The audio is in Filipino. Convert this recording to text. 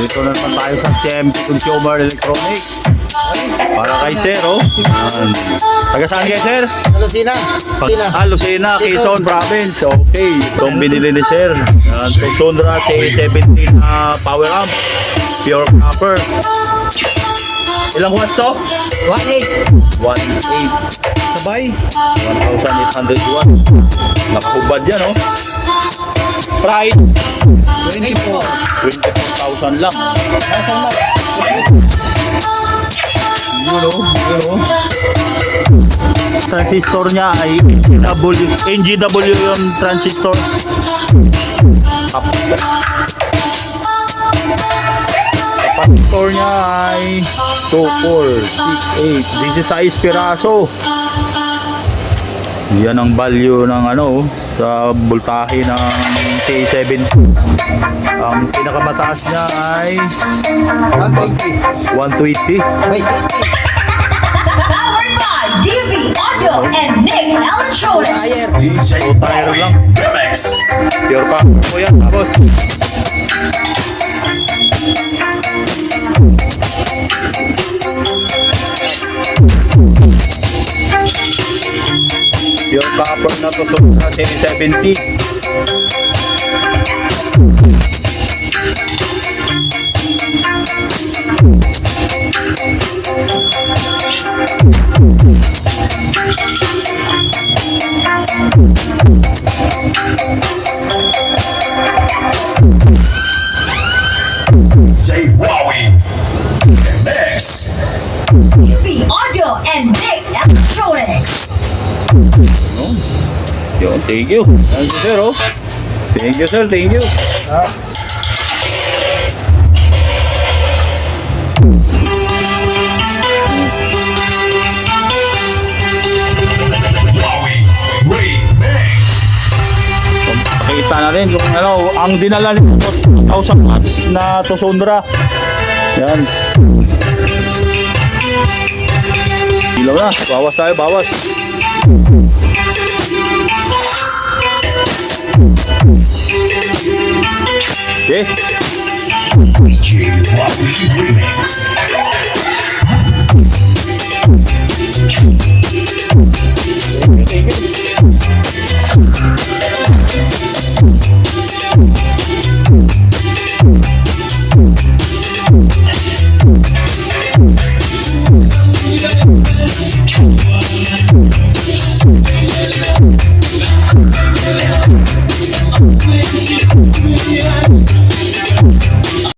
Dito na naman tayo sa CMP Consumer Electronics. Para kay Sir, oh. Yan. Taga saan kayo, Sir? Lucina. Lucena, Quezon Province. Okay, itong binili ni Sir. Yan, Tucsonra C17 na power amp. Pure copper. Ilang watts to? 1.8. 1.8. Sabay. 1,800 watts. Nakahubad yan, oh. Price? 24. 24,000 lang. Nasaan na? Yun, oh. Transistor niya ay NGW yung transistor. Kapasitor niya ay 2468. 16 piraso. Yan ang value ng ano sa voltahe ng C7. Ang pinakamataas niya ay 120. 120. May 60. Powered by DV Audio and Nick Electronics. Tire. So tire lang. Pure pa po yan, tapos pure copper na to sa C70. Say Wowie. Next. DV Audio and Nick Electronics. Yo, thank you. Thank you, sir, oh. Thank you, sir. Thank you. Wowie. Remix. Pakita na rin kung ano, ang dinala nito 1,000 watts na Tucsonra. Yan. Ilaw na. Bawas tayo, bawas. Okay. DJ Wowie Remix.